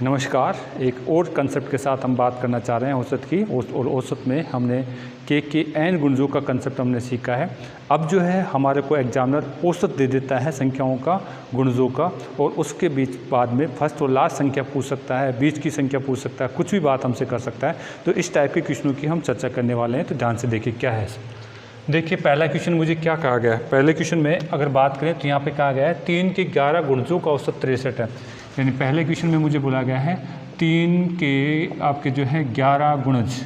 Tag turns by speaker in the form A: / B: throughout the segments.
A: नमस्कार। एक और कंसेप्ट के साथ हम बात करना चाह रहे हैं औसत की। और औसत में हमने के एन गुणजों का कंसेप्ट हमने सीखा है। अब जो है हमारे को एग्जामिनर औसत दे देता है संख्याओं का, गुणजों का, और उसके बीच बाद में फर्स्ट और लास्ट संख्या पूछ सकता है, बीच की संख्या पूछ सकता है, कुछ भी बात हमसे कर सकता है। तो इस टाइप के क्वेश्चनों की हम चर्चा करने वाले हैं। तो ध्यान से देखिए क्या है। देखिए पहला क्वेश्चन मुझे क्या कहा गया है। पहले क्वेश्चन में अगर बात करें तो यहाँ पे कहा गया है 3 के 11 गुणजों का औसत 63 है। यानी पहले क्वेश्चन में मुझे बोला गया है 3 के आपके जो है 11 गुणज,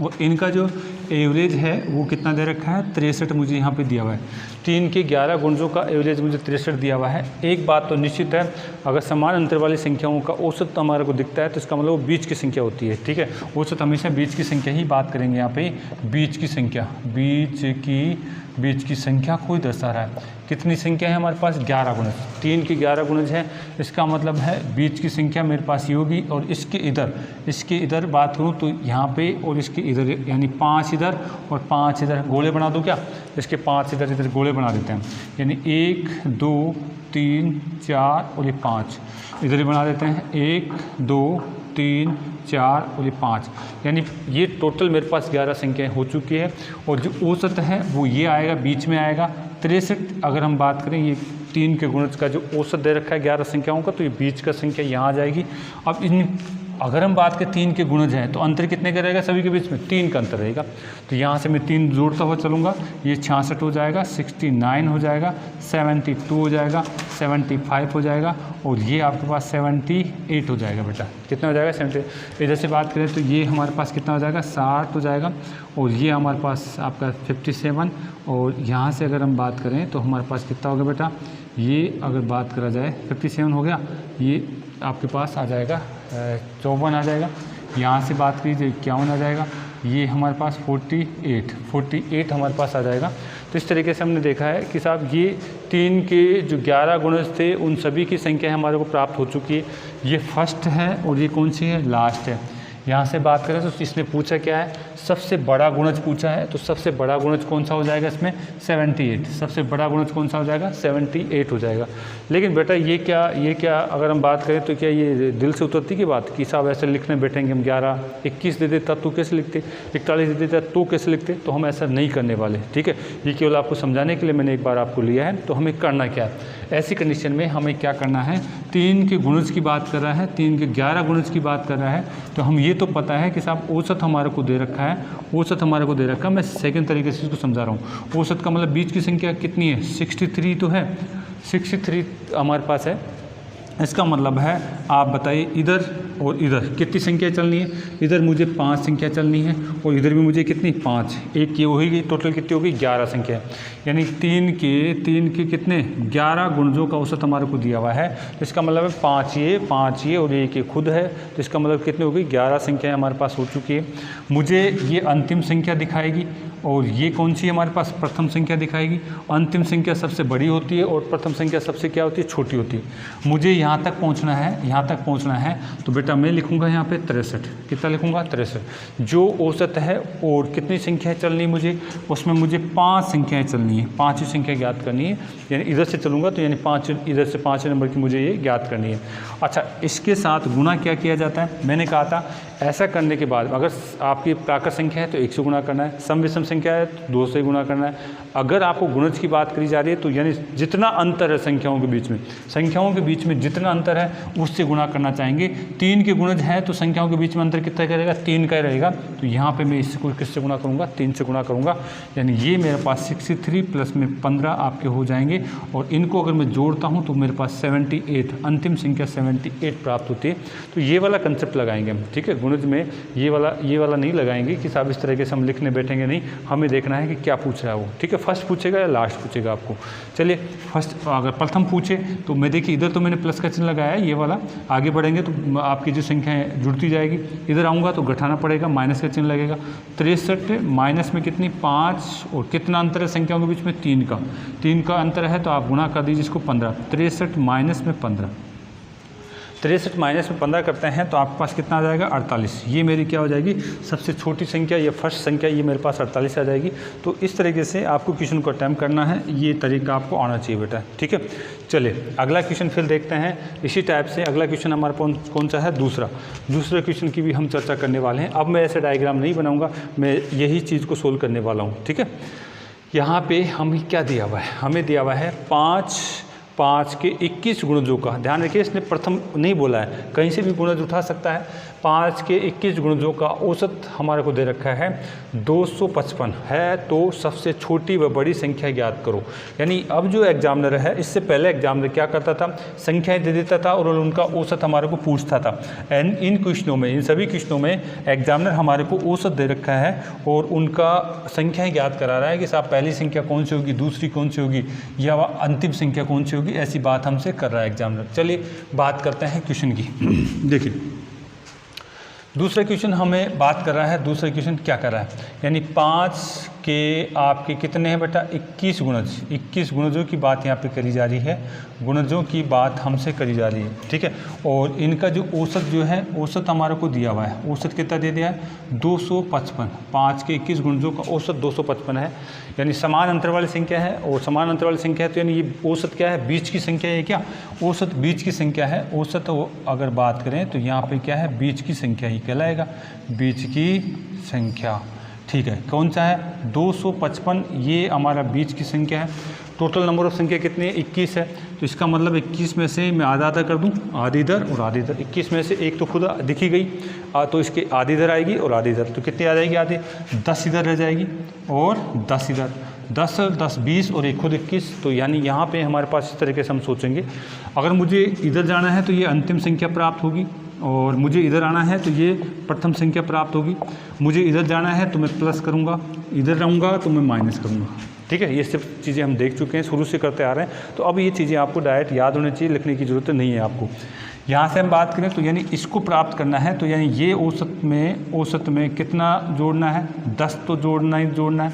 A: वो इनका जो एवरेज है वो कितना दे रखा है, 63 मुझे यहाँ पे दिया हुआ है। 3 के 11 गुणजों का एवरेज मुझे 63 दिया हुआ है। एक बात तो निश्चित है, अगर समान अंतर वाली संख्याओं का औसत हमारे को दिखता है तो इसका मतलब वो बीच की संख्या होती है। ठीक है, औसत हमेशा बीच की संख्या ही बात करेंगे। यहाँ पे बीच की संख्या, बीच की संख्या को ही दर्शा रहा है। कितनी संख्या है हमारे पास, 11 गुणज। 3 के 11 गुणज है, इसका मतलब है बीच की संख्या मेरे पास ये होगी। और इसके इधर बात करूँ तो यहाँ पे और इसके इधर, यानी 5 इधर और 5 इधर, गोले बना दूँ क्या, इसके 5 इधर गोले बना देते हैं। यानी 1 2 3 4 और ये 5 इधर ही बना देते हैं। 1 2 3 4 और ये 5, यानी ये टोटल मेरे पास 11 संख्याएं हो चुकी है। और जो औसत है वो ये आएगा, बीच में आएगा 63। अगर हम बात करें ये 3 के गुणज का जो औसत दे रखा है 11 संख्याओं का, तो ये बीच का संख्या यहाँ आ जाएगी। अब इन अगर हम बात करें 3 के गुणज हैं तो अंतर कितने का रहेगा, सभी के बीच में 3 का अंतर रहेगा। तो यहाँ से मैं 3 जोड़ता हुआ चलूँगा, ये 66 हो जाएगा, 69 हो जाएगा, 72 हो जाएगा, 75 हो जाएगा, और ये आपके पास 78 हो जाएगा। बेटा कितना हो जाएगा, 70। इधर से बात करें तो ये हमारे पास कितना हो जाएगा, 60 हो जाएगा, और ये हमारे पास आपका 57। और यहाँ से अगर हम बात करें तो हमारे पास कितना होगा बेटा, ये अगर बात करा जाए 57 हो गया, ये आपके पास आ जाएगा 54 आ जाएगा। यहाँ से बात करिए तो 51 आ जाएगा, ये हमारे पास 48 हमारे पास आ जाएगा। तो इस तरीके से हमने देखा है कि साहब ये 3 के जो 11 गुणज थे उन सभी की संख्या हमारे को प्राप्त हो चुकी है। ये फर्स्ट है और ये कौन सी है, लास्ट है। यहाँ से बात करें तो इसने पूछा क्या है, सबसे बड़ा गुणज पूछा है। तो सबसे बड़ा गुणज कौन सा हो जाएगा इसमें, 78। सबसे बड़ा गुणज कौन सा हो जाएगा, 78 हो जाएगा। लेकिन बेटा ये क्या अगर हम बात करें तो क्या ये दिल से उतरती की बात कि साहब ऐसे लिखने बैठेंगे हम 11, 21 दे देता तो कैसे लिखते, 41 दे देता तो कैसे लिखते। तो हम ऐसा नहीं करने वाले। ठीक है, ये केवल आपको समझाने के लिए मैंने एक बार आपको लिया है। तो हमें करना क्या है, ऐसी कंडीशन में हमें क्या करना है, 3 के गुणज की बात कर रहा है, 3 के 11 गुणज की बात कर रहा है। तो हम ये तो पता है कि साहब औसत हमारे को दे रखा है, औसत हमारे को दे रखा है। मैं सेकंड तरीके से इसको समझा रहा हूँ। औसत का मतलब बीच की संख्या कितनी है, 63 तो है, 63 हमारे पास है। इसका मतलब है आप बताइए इधर और इधर कितनी संख्या चलनी है, इधर मुझे 5 संख्या चलनी है और इधर भी मुझे कितनी 5, एक ये होगी, टोटल कितनी होगी 11 संख्या। यानी 3 के कितने 11 गुणजों का औसत हमारे को दिया हुआ है। तो इसका मतलब है 5 ये और एक ये खुद है। तो इसका मतलब कितनी होगी, 11 संख्याएँ हमारे पास हो चुकी है। मुझे ये अंतिम संख्या दिखाएगी और ये कौन सी हमारे पास प्रथम संख्या दिखाएगी। अंतिम संख्या सबसे बड़ी होती है और प्रथम संख्या सबसे क्या होती है, छोटी होती है। मुझे यहाँ तक पहुँचना है, तो बेटा मैं लिखूँगा यहाँ पे 63। कितना लिखूँगा, 63। जो औसत है और कितनी संख्याएँ चलनी मुझे, उसमें मुझे 5 संख्याएँ चलनी है, 5 ही संख्या ज्ञात करनी है। यानी इधर से चलूँगा तो यानी 5 इधर से 5 नंबर की मुझे ये ज्ञात करनी है। अच्छा, इसके साथ गुणा क्या किया जाता है, मैंने कहा था ऐसा करने के बाद अगर आपकी प्राकृत संख्या है तो 1 से गुणा करना है, सम विषम संख्या है तो 2 से गुणा करना है। अगर आपको गुणज की बात करी जा रही है तो यानी जितना अंतर है संख्याओं के बीच में जितना अंतर है उससे गुणा करना चाहेंगे। 3 के गुणज है तो संख्याओं के बीच में अंतर कितना का रहेगा, 3 का ही रहेगा। तो यहाँ पे मैं इसको किससे गुणा करूँगा, 3 से गुणा करूँगा। यानी ये मेरे पास 63 प्लस में 15 आपके हो जाएंगे। और इनको अगर मैं जोड़ता हूँ तो मेरे पास 78, अंतिम संख्या 78 प्राप्त होती है। तो ये वाला कंसेप्ट लगाएंगे हम। ठीक है, गुणज में ये वाला नहीं लगाएंगे कि साहब इस तरीके से हम लिखने बैठेंगे नहीं। हमें देखना है कि क्या पूछ रहा है वो। ठीक है, फर्स्ट पूछेगा या लास्ट पूछेगा आपको। चलिए फर्स्ट अगर प्रथम पूछे तो मैं देखिए इधर तो मैंने प्लस का चिन्ह लगाया है, ये वाला। आगे बढ़ेंगे तो आपकी जो संख्याएँ जुड़ती जाएगी। इधर आऊँगा तो घटाना पड़ेगा, माइनस का चिन्ह लगेगा। 63 माइनस में कितनी 5 और कितना अंतर है संख्याओं के बीच में, 3 का अंतर है। तो आप गुणा कर दीजिए इसको 15। 63 माइनस में 15। 63 माइनस में 15 करते हैं तो आपके पास कितना आ जाएगा 48। ये मेरी क्या हो जाएगी सबसे छोटी संख्या या फर्स्ट संख्या, ये मेरे पास 48 आ जाएगी। तो इस तरीके से आपको क्वेश्चन को अटैम्प्ट करना है, ये तरीका आपको आना चाहिए बेटा, ठीक है। चलिए अगला क्वेश्चन फिर देखते हैं इसी टाइप से। अगला क्वेश्चन हमारे पास कौन सा है, दूसरे क्वेश्चन की भी हम चर्चा करने वाले हैं। अब मैं ऐसे डायग्राम नहीं बनाऊँगा, मैं यही चीज़ को सोल्व करने वाला हूँ, ठीक है। यहाँ पे हमें क्या दिया हुआ है, हमें दिया हुआ है 5 के 21 गुणजों का। ध्यान रखिए इसने प्रथम नहीं बोला है, कहीं से भी गुणज उठा सकता है। 5 के 21 गुणजों का औसत हमारे को दे रखा है 255 है। तो सबसे छोटी व बड़ी संख्या ज्ञात करो। यानी अब जो एग्जामिनर है, इससे पहले एग्जामिनर क्या करता था, संख्याएं दे देता था और उनका औसत हमारे को पूछता था। एंड इन क्वेश्चनों में, इन सभी क्वेश्चनों में एग्जामिनर हमारे को औसत दे रखा है और उनका संख्याएँ ज्ञात करा रहा है कि साहब पहली संख्या कौन सी होगी, दूसरी कौन सी होगी या अंतिम संख्या कौन सी होगी, ऐसी बात हमसे कर रहा है एग्जामिनर। चलिए बात करते हैं क्वेश्चन की। देखिए दूसरा क्वेश्चन हमें बात कर रहा है, दूसरा क्वेश्चन क्या कर रहा है, यानी 5 के आपके कितने हैं बेटा 21 गुणज, 21 गुणजों की बात यहाँ पे करी जा रही है, गुणजों की बात हमसे करी जा रही है, ठीक है। और इनका जो औसत जो है, औसत हमारे को दिया हुआ है, औसत कितना दे दिया है 255। 5 के 21 गुणजों का औसत 255 है, यानी समान अंतर वाली संख्या है। और समान अंतर वाली संख्या है तो यानी ये औसत क्या है, बीच की संख्या है। क्या औसत बीच की संख्या है। औसत अगर बात करें तो यहाँ पे क्या है, बीच की संख्या ही कहलाएगा, बीच की संख्या, ठीक है। कौन सा है 255, ये हमारा बीच की संख्या है। टोटल नंबर ऑफ संख्या कितनी है 21 है, तो इसका मतलब 21 में से मैं आधा आधा कर दूं, आधी इधर और आधी इधर। 21 में से एक तो खुद दिखी गई, तो इसके आधी इधर आएगी और आधी इधर, तो कितनी आ जाएगी आधी, 10 इधर रह जाएगी और 10 इधर, 10 10 20 और एक खुद 21। तो यानी यहाँ पे हमारे पास इस तरीके से हम सोचेंगे, अगर मुझे इधर जाना है तो ये अंतिम संख्या प्राप्त होगी, और मुझे इधर आना है तो ये प्रथम संख्या प्राप्त होगी। मुझे इधर जाना है तो मैं प्लस करूँगा, इधर रहूँगा तो मैं माइनस करूँगा, ठीक है। ये सब चीज़ें हम देख चुके हैं, शुरू से करते आ रहे हैं, तो अब ये चीज़ें आपको डायरेक्ट याद होनी चाहिए, लिखने की ज़रूरत नहीं है आपको। यहाँ से हम बात करें तो यानी इसको प्राप्त करना है, तो यानी ये औसत में कितना जोड़ना है, 10 तो जोड़ना है,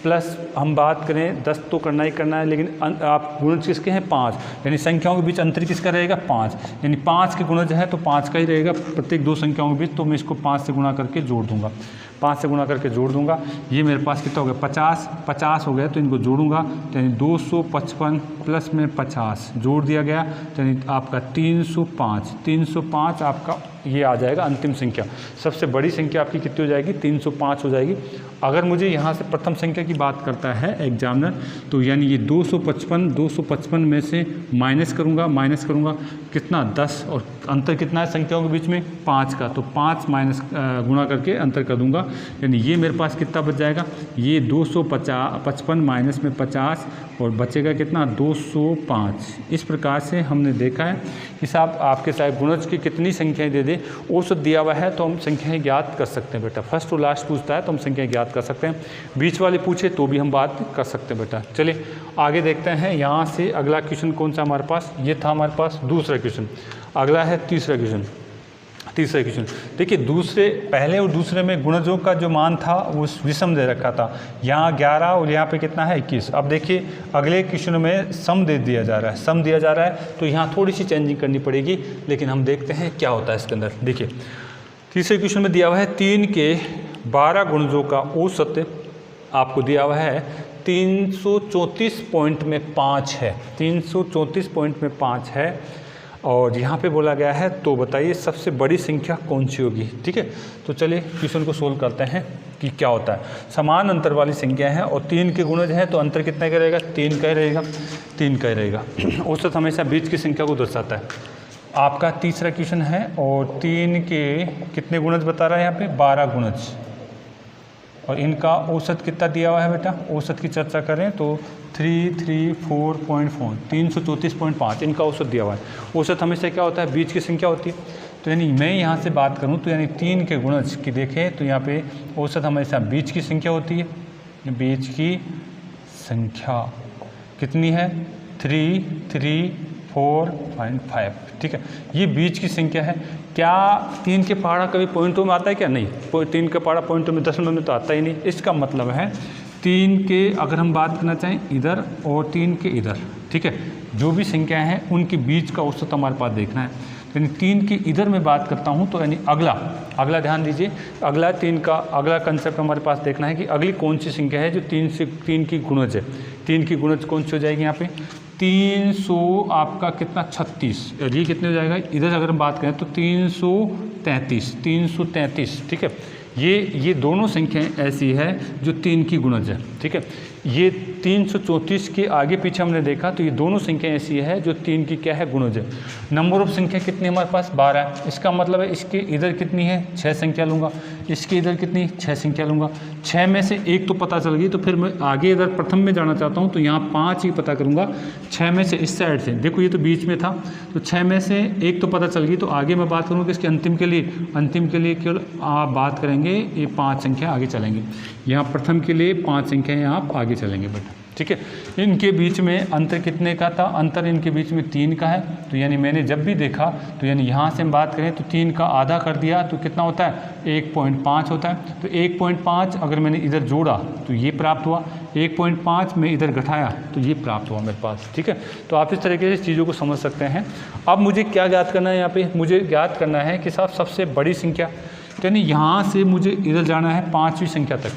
A: प्लस हम बात करें 10 तो करना ही करना है, लेकिन आप गुणज किसके हैं 5, यानी संख्याओं के बीच अंतर किसका रहेगा 5, यानी 5 के गुणज है तो 5 का ही रहेगा प्रत्येक दो संख्याओं के बीच। तो मैं इसको 5 से गुणा करके जोड़ दूंगा, 5 से गुणा करके जोड़ दूंगा। ये मेरे पास कितना हो गया 50 हो गया, तो इनको जोड़ूंगा तो यानी 255 प्लस में 50 जोड़ दिया गया, तो यानी आपका 305 आपका ये आ जाएगा अंतिम संख्या। सबसे बड़ी संख्या आपकी कितनी हो जाएगी 305 हो जाएगी। अगर मुझे यहाँ से प्रथम संख्या की बात करता है एग्जामिनर, तो यानी ये 255 में से माइनस करूँगा कितना 10, और अंतर कितना है संख्याओं के बीच में 5 का, तो 5 माइनस गुणा करके अंतर कर दूंगा, यानी ये मेरे पास कितना बच जाएगा, ये 255 माइनस में 50 और बचेगा कितना 205। इस प्रकार से हमने देखा है कि साहब आपके साथ गुणज की कितनी संख्याएं दे दे, औसत दिया हुआ है तो हम संख्याएं ज्ञात कर सकते हैं बेटा। फर्स्ट और लास्ट पूछता है तो हम संख्याएं ज्ञात कर सकते हैं, बीच वाले पूछे तो भी हम बात कर सकते हैं बेटा। चलिए आगे देखते हैं। यहाँ से अगला क्वेश्चन कौन सा हमारे पास, ये था हमारे पास दूसरा क्वेश्चन। अगला है तीसरा क्वेश्चन। देखिए पहले और दूसरे में गुणजों का जो मान था वो विषम दे रखा था, यहाँ 11 और यहाँ पे कितना है 21। अब देखिए अगले क्वेश्चन में सम दे दिया जा रहा है, तो यहाँ थोड़ी सी चेंजिंग करनी पड़ेगी, लेकिन हम देखते हैं क्या होता है इसके अंदर। देखिए तीसरे क्वेश्चन में दिया हुआ है 3 के 12 गुणजों का औसत आपको दिया हुआ है 334 पॉइंट में 5 है, 334 पॉइंट में 5 है, और यहाँ पे बोला गया है तो बताइए सबसे बड़ी संख्या कौन सी होगी। ठीक है, तो चलिए क्वेश्चन को सोल्व करते हैं कि क्या होता है। समान अंतर वाली संख्या है और 3 के गुणज है, तो अंतर कितना का रहेगा 3 का ही रहेगा। औसत हमेशा बीच की संख्या को दर्शाता है। आपका तीसरा क्वेश्चन है और 3 के कितने गुणज बता रहा है यहाँ पे 12 गुणज, और इनका औसत कितना दिया हुआ है बेटा। औसत की चर्चा करें तो 334.4 334.5 इनका औसत दिया हुआ है। औसत हमेशा क्या होता है बीच की संख्या होती है, तो यानी मैं यहाँ से बात करूँ तो यानी 3 के गुणज की देखें तो यहाँ पे औसत हमेशा बीच की संख्या होती है। बीच की संख्या कितनी है 334.5। ठीक है, ये बीच की संख्या है। क्या 3 के पहाड़ा कभी पॉइंटों में आता है क्या? नहीं, 3 का पहाड़ा पॉइंटों में दशमलव में तो आता ही नहीं। इसका मतलब है 3 के अगर हम बात करना चाहें इधर और 3 के इधर, ठीक है, जो भी संख्या है उनके बीच का औसत हमारे पास देखना है। यानी 3 की इधर मैं बात करता हूँ तो यानी अगला ध्यान दीजिए, अगला 3 का अगला कंसेप्ट हमारे पास देखना है कि अगली कौन सी संख्या है जो 3 की गुणज है। 3 की गुणज कौन सी हो जाएगी यहाँ पे 300 आपका कितना 36, और ये कितने हो जाएगा इधर अगर हम बात करें तो 333, ठीक है। ये दोनों संख्याएं ऐसी है जो 3 की गुणज है, ठीक है। ये 334 के आगे पीछे हमने देखा तो ये दोनों संख्याएं ऐसी है जो 3 की क्या है गुणज है। नंबर ऑफ संख्या कितनी हमारे पास 12 है, इसका मतलब है इसके इधर कितनी है 6 संख्या लूँगा, इसके इधर कितनी 6 संख्या लूँगा। 6 में से एक तो पता चल गई तो फिर मैं आगे इधर प्रथम में जाना चाहता हूँ तो यहाँ 5 ही पता करूँगा। 6 में से इस साइड से देखो ये तो बीच में था तो 6 में से एक तो पता चल गई तो आगे मैं बात करूँगा इसके अंतिम के लिए केवल आप बात करेंगे ये 5 संख्या आगे चलेंगे। यहाँ प्रथम के लिए 5 संख्याएँ आप आगे चलेंगे बेटा, ठीक है। इनके बीच में अंतर कितने का था, अंतर इनके बीच में 3 का है। तो यानी मैंने जब भी देखा तो यानी यहाँ से हम बात करें तो 3 का आधा कर दिया तो कितना होता है 1.5 होता है। तो 1.5 अगर मैंने इधर जोड़ा तो ये प्राप्त हुआ, 1.5 में इधर घटाया तो ये प्राप्त हुआ मेरे पास, ठीक है। तो आप इस तरीके से चीज़ों को समझ सकते हैं। अब मुझे क्या ज्ञात करना है, यहाँ पे मुझे ज्ञात करना है कि साहब सबसे बड़ी संख्या, यानी यहाँ से मुझे इधर जाना है 5वीं संख्या तक।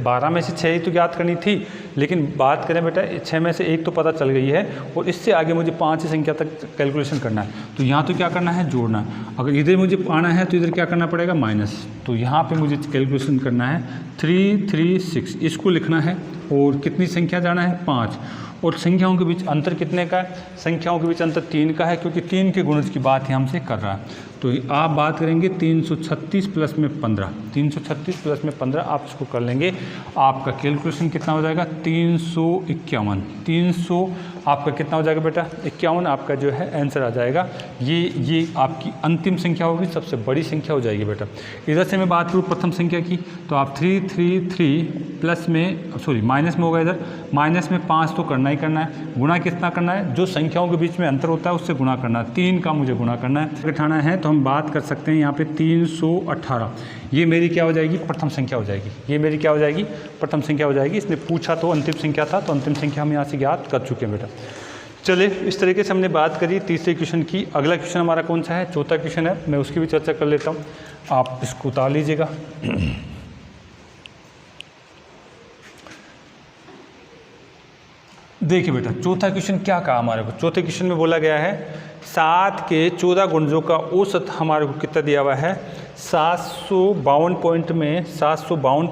A: 12 में से 6 ही तो ज्ञात करनी थी, लेकिन बात करें बेटा 6 में से एक तो पता चल गई है और इससे आगे मुझे 5 संख्या तक कैलकुलेशन करना है। तो यहाँ तो क्या करना है जोड़ना है, अगर इधर मुझे आना है तो इधर क्या करना पड़ेगा माइनस। तो यहाँ पे मुझे कैलकुलेशन करना है 336, इसको लिखना है और कितनी संख्या जाना है 5। और संख्याओं के बीच अंतर कितने का है, संख्याओं के बीच अंतर 3 का है क्योंकि 3 के गुणज की बात ही हमसे कर रहा है। तो आप बात करेंगे 336 प्लस में 15, 336 प्लस में 15 आप इसको कर लेंगे, आपका कैलकुलेशन कितना हो जाएगा 351। 300 आपका कितना हो जाएगा बेटा 51, आपका जो है आंसर आ जाएगा। ये आपकी अंतिम संख्या होगी, सबसे बड़ी संख्या हो जाएगी बेटा। इधर से मैं बात करूँ प्रथम संख्या की तो आप 333 प्लस में माइनस में होगा, इधर माइनस में 5 तो करना ही करना है, गुणा कितना करना है जो संख्याओं के बीच में अंतर होता है उससे गुणा करना है, 3 का मुझे गुणा करना है। घटाना है तो हम बात कर सकते हैं यहाँ पे 318, ये मेरी क्या हो जाएगी प्रथम संख्या हो जाएगी, ये मेरी क्या हो जाएगी प्रथम संख्या हो जाएगी। इसने पूछा तो अंतिम संख्या था तो अंतिम संख्या हम यहाँ से ज्ञात कर चुके हैं बेटा। चलिए इस तरीके से हमने बात करी तीसरे क्वेश्चन की। अगला क्वेश्चन हमारा कौन सा है, चौथा क्वेश्चन है, मैं उसकी भी चर्चा कर लेता हूँ, आप इसको उतार लीजिएगा। देखिए बेटा चौथा क्वेश्चन क्या कहा हमारे को, चौथे क्वेश्चन में बोला गया है 7 के 14 गुणजों का औसत हमारे को कितना दिया हुआ है 752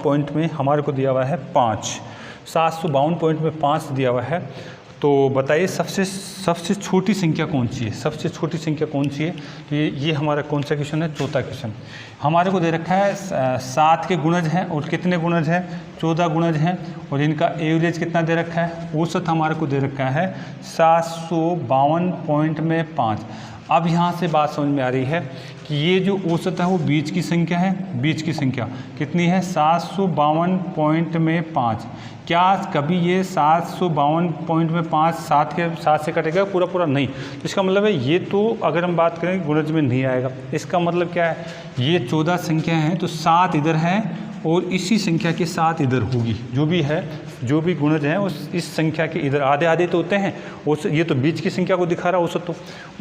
A: पॉइंट में हमारे को दिया हुआ है 5, 752 पॉइंट में 5 दिया हुआ है। तो बताइए सबसे छोटी संख्या कौन सी है, सबसे छोटी संख्या कौन सी है। तो ये हमारा कौन सा क्वेश्चन है, चौथा क्वेश्चन। हमारे को दे रखा है 7 के गुणज हैं और कितने गुणज हैं 14 गुणज हैं और इनका एवरेज कितना दे रखा है, औसत हमारे को दे रखा है 752 पॉइंट में 5। अब यहाँ से बात समझ में आ रही है कि ये जो औसत है वो बीच की संख्या है, बीच की संख्या कितनी है 752 पॉइंट में 5। क्या कभी ये 752 पॉइंट में 5 7 से कटेगा पूरा नहीं, तो इसका मतलब है ये तो अगर हम बात करें गुणज में नहीं आएगा। इसका मतलब क्या है, ये 14 संख्या हैं तो 7 इधर है और इसी संख्या के 7 इधर होगी, जो भी है जो भी गुणज हैं उस इस संख्या के इधर आधे आधे तो होते हैं। औसत ये तो बीच की संख्या को दिखा रहा है, औसत तो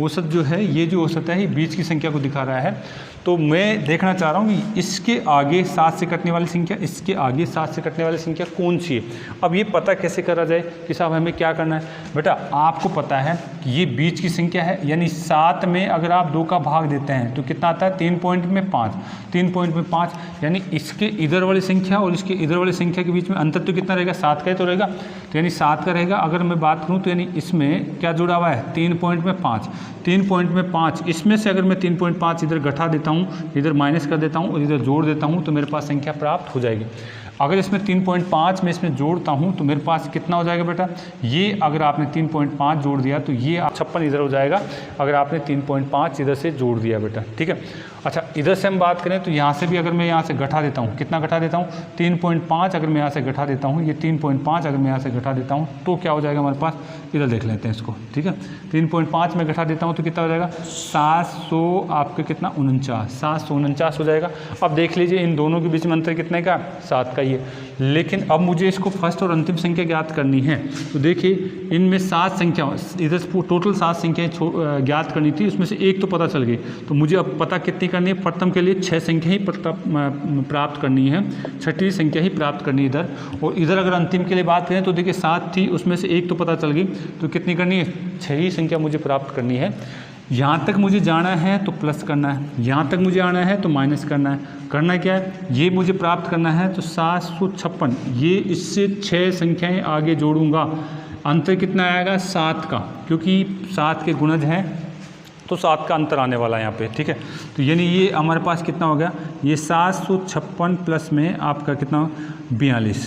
A: औसत जो है ये जो औसत है ये बीच की संख्या को दिखा रहा है। तो मैं देखना चाह रहा हूँ कि इसके आगे 7 से कटने वाली संख्या, इसके आगे 7 से कटने वाली संख्या कौन सी है। अब ये पता कैसे करा जाए कि साहब हमें क्या करना है। बेटा आपको पता है कि ये बीच की संख्या है, यानी 7 में अगर आप 2 का भाग देते हैं तो कितना आता है 3 पॉइंट में 5, 3 पॉइंट में 5, यानी इसके इधर वाली संख्या और इसके इधर वाली संख्या के बीच में अंतर तो कितना रहेगा 7 का ही तो रहेगा, तो यानी 7 का रहेगा। अगर मैं बात करूँ तो यानी इसमें क्या जुड़ा हुआ है 3 पॉइंट में 5, 3 पॉइंट में 5, इसमें से अगर मैं 3.5 इधर घटा देता हूँ, इधर माइनस कर देता हूँ और इधर जोड़ देता हूँ तो मेरे पास संख्या प्राप्त हो जाएगी। अगर इसमें 3.5 में इसमें जोड़ता हूँ तो मेरे पास कितना हो जाएगा बेटा, ये अगर आपने 3.5 जोड़ दिया तो ये 56 इधर हो जाएगा, अगर आपने 3.5 इधर से जोड़ दिया बेटा, ठीक है। अच्छा इधर से हम बात करें तो यहाँ से भी अगर मैं यहाँ से घटा देता हूँ, कितना घटा देता हूँ 3.5, अगर मैं यहाँ से घटा देता हूँ, ये 3.5 अगर मैं यहाँ से घटा देता हूँ तो क्या हो जाएगा हमारे पास, इधर देख लेते हैं इसको, ठीक है। 3.5 में घटा देता हूँ तो कितना हो जाएगा 700 आपका कितना 49 हो जाएगा। अब देख लीजिए इन दोनों के बीच में अंतर कितने का 7 का चाहिए, लेकिन अब मुझे इसको फर्स्ट और अंतिम संख्या ज्ञात करनी है। तो देखिए इनमें 7 संख्या, इधर टोटल 7 संख्याएँ ज्ञात करनी थी, उसमें से एक तो पता चल गई। तो मुझे अब पता कितनी करनी है, प्रथम के लिए 6 संख्या ही प्राप्त करनी है, 6ठी संख्या ही प्राप्त करनी है इधर। और इधर अगर अंतिम के लिए बात करें तो देखिए 7 थी, उसमें से एक तो पता चल गई, तो कितनी करनी है, 6 ही संख्या मुझे प्राप्त करनी है। यहाँ तक मुझे जाना है तो प्लस करना है, यहाँ तक मुझे आना है तो माइनस करना है। करना क्या है, ये मुझे प्राप्त करना है तो 756, ये इससे 6 संख्याएं आगे जोड़ूंगा, अंतर कितना आएगा 7 का, क्योंकि 7 के गुणज हैं तो 7 का अंतर आने वाला है यहाँ पे, ठीक है। तो यानी ये हमारे पास कितना हो गया, ये 756 प्लस में आपका कितना 42,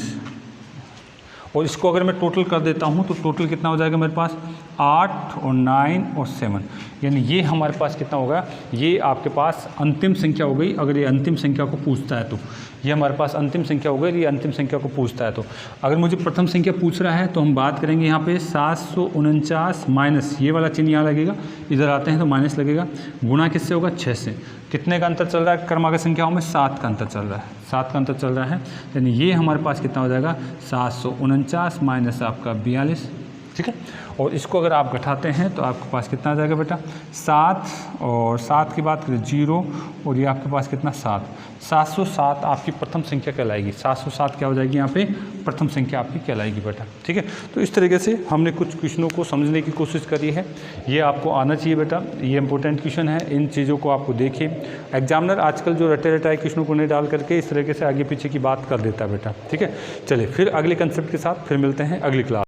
A: और इसको अगर मैं टोटल कर देता हूँ तो टोटल कितना हो जाएगा मेरे पास 8 और 9 और 7, यानी ये हमारे पास कितना होगा, ये आपके पास अंतिम संख्या हो गई। अगर ये अंतिम संख्या को पूछता है तो ये हमारे पास अंतिम संख्या हो गई, ये अंतिम संख्या को पूछता है। तो अगर मुझे प्रथम संख्या पूछ रहा है तो हम बात करेंगे यहाँ पे 749 माइनस, ये वाला चिन्ह यहाँ लगेगा, इधर आते हैं तो माइनस लगेगा, गुणा किससे होगा 6 से। कितने का अंतर चल रहा है क्रमागत संख्याओं में, 7 का अंतर चल रहा है, 7 का अंतर चल रहा है, यानी ये हमारे पास कितना हो जाएगा 749 माइनस आपका 42, ठीक है। और इसको अगर आप घटाते हैं तो आपके पास कितना आ जाएगा बेटा 7, और 7 की बात करें 0, और ये आपके पास कितना 707 आपकी प्रथम संख्या कहलाएगी। 707 क्या हो जाएगी यहाँ पे, प्रथम संख्या आपकी कहलाएगी बेटा, ठीक है। तो इस तरीके से हमने कुछ क्वेश्चनों को समझने की कोशिश करी है, ये आपको आना चाहिए बेटा, ये इंपॉर्टेंट क्वेश्चन है, इन चीज़ों को आपको देखिए। एग्जामिनर आजकल जो रटे रटाए क्वेश्चनों को नहीं डाल करके इस तरीके से आगे पीछे की बात कर देता है बेटा, ठीक है। चलिए फिर अगले कंसेप्ट के साथ फिर मिलते हैं अगली क्लास।